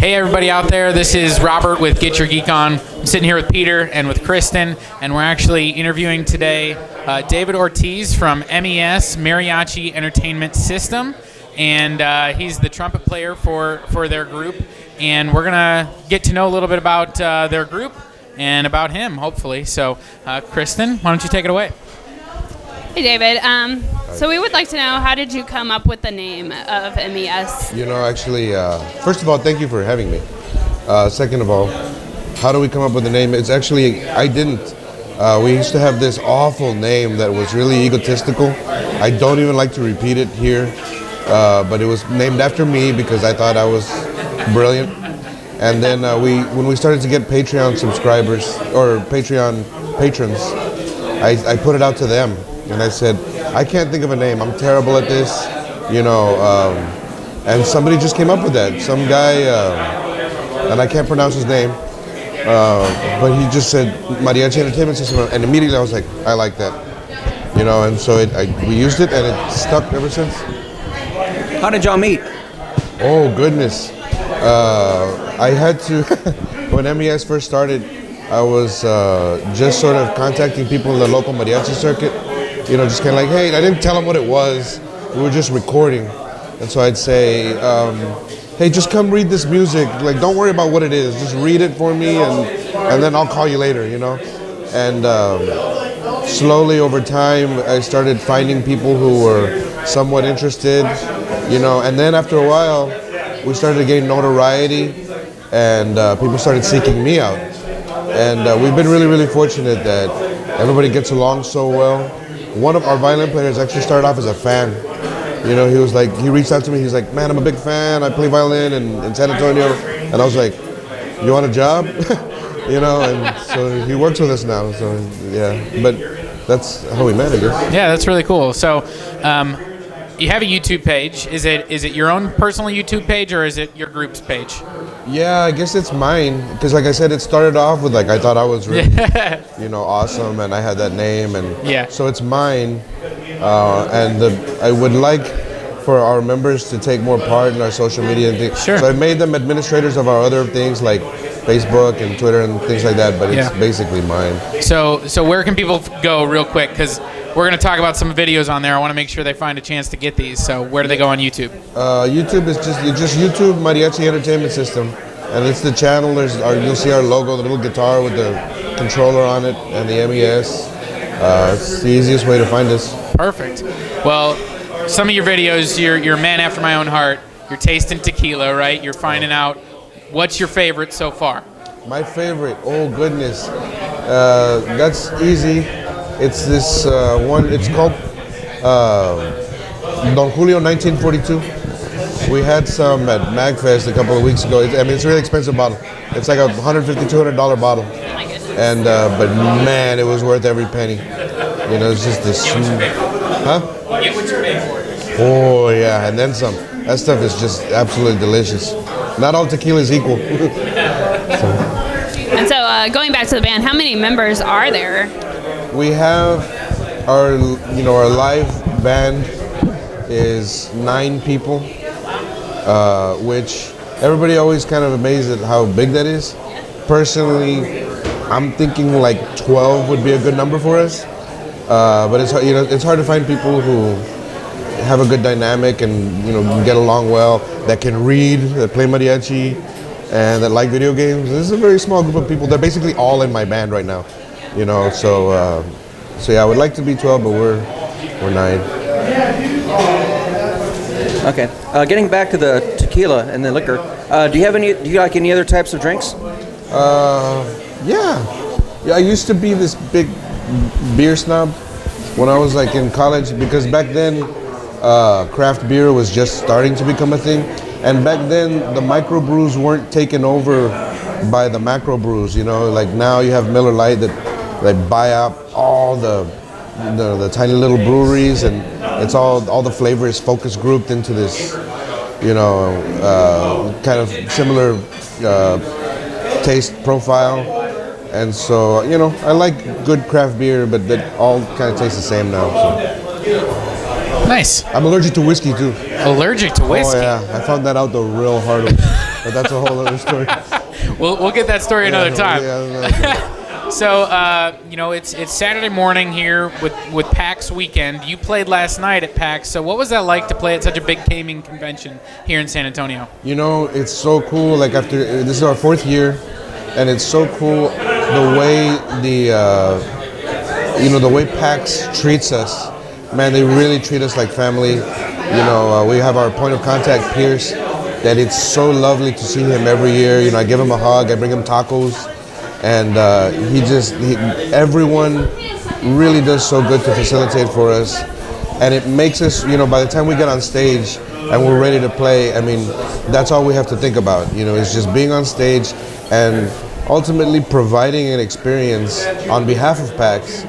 Hey everybody out there, this is Robert with Get Your Geek On. I'm sitting here with Peter and with Kristen, and we're actually interviewing today David Ortiz from MES Mariachi Entertainment System, and he's the trumpet player for their group, and we're gonna get to know a little bit about their group and about him, hopefully. So Kristen, why don't you take it away? Hey David, so we would like to know, how did you come up with the name of MES? You know, actually, first of all, thank you for having me. Second of all, how do we come up with the name? It's actually, I didn't. We used to have this awful name that was really egotistical. I don't even like to repeat it here, but it was named after me because I thought I was brilliant. And then when we started to get Patreon subscribers, or Patreon patrons, I put it out to them. And I said, I can't think of a name. I'm terrible at this, you know. And somebody just came up with that. Some guy, and I can't pronounce his name, but he just said Mariachi Entertainment System, and immediately I was like, I like that, you know. And so we used it, and it stuck ever since. How did y'all meet? Oh goodness, I had to when MES first started. I was just sort of contacting people in the local mariachi circuit. You know, just kind of like, hey, I didn't tell them what it was. We were just recording. And so I'd say, hey, just come read this music. Like, don't worry about what it is. Just read it for me, and then I'll call you later, you know? And slowly over time, I started finding people who were somewhat interested, you know? And then after a while, we started to gain notoriety, and people started seeking me out. And we've been really, really fortunate that everybody gets along so well. One of our violin players actually started off as a fan. You know, he was like, he reached out to me, he's like, man, I'm a big fan, I play violin in San Antonio. And I was like, you want a job? You know, and so he works with us now, so yeah. But that's how we met, I guess. Yeah, that's really cool. So you have a YouTube page. Is it your own personal YouTube page, or is it your group's page? Yeah, I guess it's mine, because like I said, it started off with like, I thought I was really, you know, awesome, and I had that name, and yeah. So it's mine, and I would like for our members to take more part in our social media and things. Sure. So I made them administrators of our other things like Facebook and Twitter and things like that, but it's basically mine. So where can people go real quick? Because we're going to talk about some videos on there. I want to make sure they find a chance to get these. So where do they go on YouTube? YouTube is just YouTube Mariachi Entertainment System, and it's the channel. You'll see our logo, the little guitar with the controller on it, and the MES. It's the easiest way to find us. Perfect. Well, some of your videos, you're a man after my own heart. You're tasting tequila, right? You're finding out what's your favorite so far. My favorite, oh goodness, that's easy. It's this one, it's called Don Julio 1942. We had some at MagFest a couple of weeks ago. I mean, it's a really expensive bottle. It's like a $150, $200 bottle. And, but man, it was worth every penny. You know, it's just this, huh? You get what you pay for. Oh yeah, and then some. That stuff is just absolutely delicious. Not all tequila is equal. And so going back to the band, how many members are there? We have our live band is 9 people, which everybody always kind of amazed at how big that is. Personally, I'm thinking like 12 would be a good number for us. But it's hard to find people who have a good dynamic and get along well, that can read, that play mariachi, and that like video games. This is a very small group of people. They're basically all in my band right now, So yeah, I would like to be 12, but we're 9. Okay. Getting back to the tequila and the liquor, do you like any other types of drinks? Yeah. I used to be this big beer snob when I was like in college, because back then craft beer was just starting to become a thing, and back then the microbrews weren't taken over by the macro brews. Like now you have Miller Lite that buy up all the tiny little breweries, and it's all the flavor is focus grouped into this kind of similar taste profile. And so, I like good craft beer, but that all kind of tastes the same now. So. Nice. I'm allergic to whiskey too. Allergic to whiskey? Oh yeah, I found that out the real hard way. but that's a whole other story. We'll get that story another time. Yeah. So, it's Saturday morning here with PAX weekend. You played last night at PAX. So, what was that like to play at such a big gaming convention here in San Antonio? It's so cool. Like this is our 4th year, and it's so cool the way the way PAX treats us. Man, they really treat us like family. We have our point of contact, Pierce, that it's so lovely to see him every year. I give him a hug, I bring him tacos. And everyone really does so good to facilitate for us, and it makes us, by the time we get on stage and we're ready to play, I mean, that's all we have to think about. It's just being on stage and ultimately providing an experience on behalf of PAX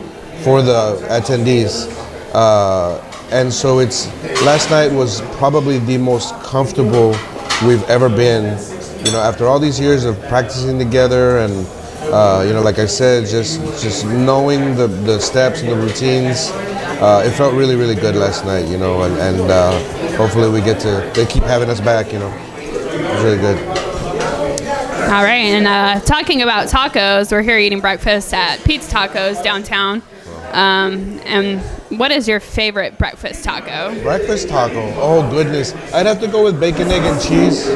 for the attendees. And so last night was probably the most comfortable we've ever been. After all these years of practicing together and like I said, just knowing the steps and the routines, it felt really, really good last night, and hopefully they keep having us back, It was really good. All right, and talking about tacos, we're here eating breakfast at Petes Tacos downtown. And what is your favorite breakfast taco? Breakfast taco? Oh, goodness. I'd have to go with bacon, egg, and cheese.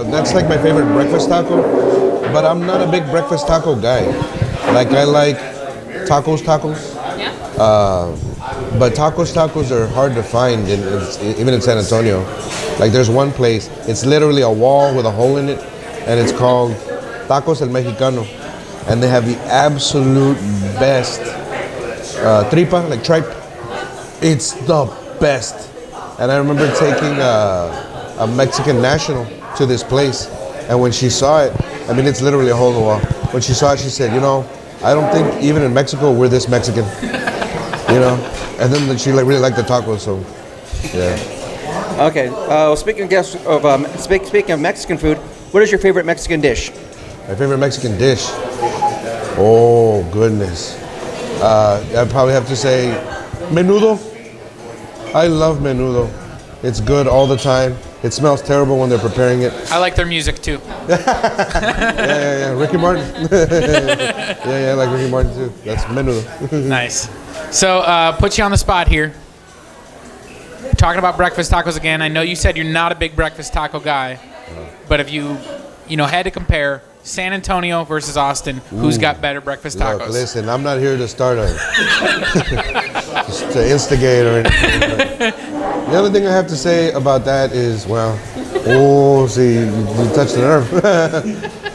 That's like my favorite breakfast taco, but I'm not a big breakfast taco guy. Like, I like tacos. Yeah. But tacos are hard to find, even in San Antonio. Like, there's one place, it's literally a wall with a hole in it, and it's called Tacos El Mexicano. And they have the absolute best tripa, like tripe. It's the best. And I remember taking a Mexican national to this place, and when she saw it, I mean, it's literally a hole in the wall. When she saw it, she said, I don't think even in Mexico we're this Mexican, And then she really liked the tacos, so yeah. Okay. Speaking of Mexican food, what is your favorite Mexican dish? My favorite Mexican dish. Oh goodness. I'd probably have to say menudo. I love menudo. It's good all the time. It smells terrible when they're preparing it. I like their music too. Yeah. Ricky Martin. Yeah, I like Ricky Martin too. That's menudo. Nice. So, put you on the spot here. Talking about breakfast tacos again. I know you said you're not a big breakfast taco guy, but if you had to compare San Antonio versus Austin, who's got better breakfast tacos? Look, listen, I'm not here to start just to instigate or anything. The other thing I have to say about that is, you touched the nerve.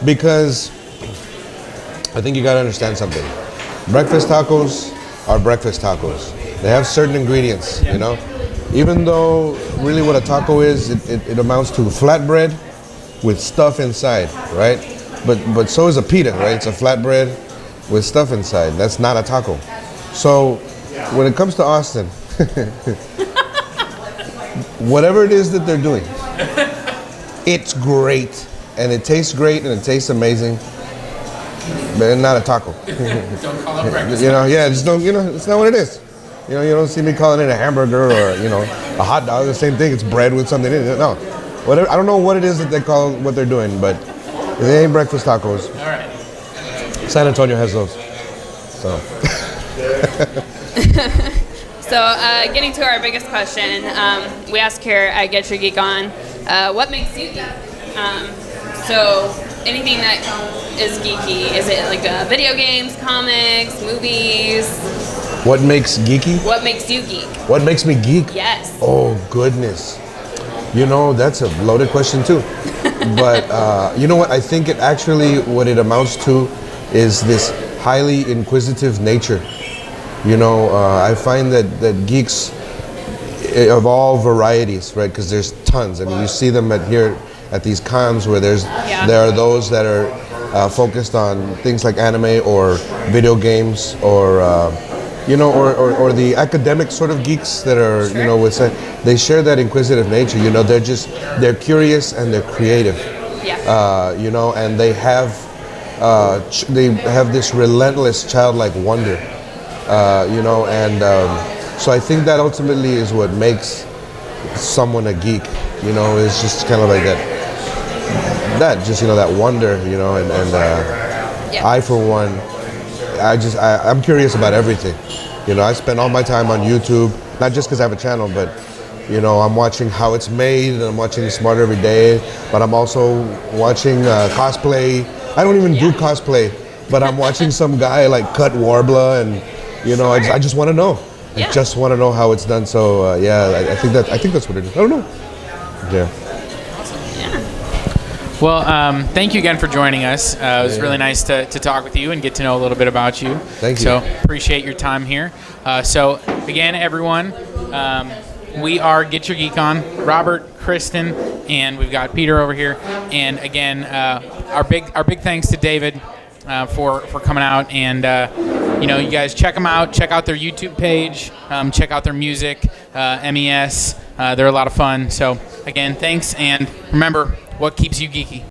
Because I think you got to understand something. Breakfast tacos are breakfast tacos. They have certain ingredients, Even though really what a taco is, it amounts to flatbread with stuff inside, right? But so is a pita, right? It's a flatbread with stuff inside. That's not a taco. So when it comes to Austin, whatever it is that they're doing, it's great, and it tastes great, and it tastes amazing, but it's not a taco. Don't call it breakfast. Just don't. It's not what it is. You don't see me calling it a hamburger or a hot dog. The same thing. It's bread with something in it. No, whatever. I don't know what it is that they call what they're doing, but it ain't breakfast tacos. All right. San Antonio has those. So. So, getting to our biggest question, we ask here at Get Your Geek On, what makes you geek? So, anything that is geeky, is it like video games, comics, movies? What makes geeky? What makes you geek? What makes me geek? Yes. Oh, goodness. That's a loaded question too. But you know what? I think what it amounts to is this highly inquisitive nature. I find that geeks of all varieties, right? Because there's tons. I mean, you see them here at these cons where there are those that are focused on things like anime or video games or the academic sort of geeks that are they share that inquisitive nature. They're curious and they're creative. Yeah. And they have this relentless childlike wonder. So I think that ultimately is what makes someone a geek. You know, it's just kind of like that just, you know, that wonder, you know, and I, for one, I'm curious about everything. You know, I spend all my time on YouTube, not just because I have a channel, but, you know, I'm watching how it's made, and I'm watching Smarter every day, but I'm also watching cosplay. I don't even do cosplay, but I'm watching some guy like cut Warbler, and, you know, I just want to know. I just want to know how it's done. So I think that's what it is. I don't know. Yeah. Well, thank you again for joining us. It was really nice to talk with you and get to know a little bit about you. Thank you. So appreciate your time here. So again, everyone, we are Get Your Geek On. Robert, Kristen, and we've got Peter over here. And again, our big thanks to David for coming out. And you know, you guys check them out. Check out their YouTube page. Check out their music. MES. They're a lot of fun. So again, thanks, and remember, what keeps you geeky?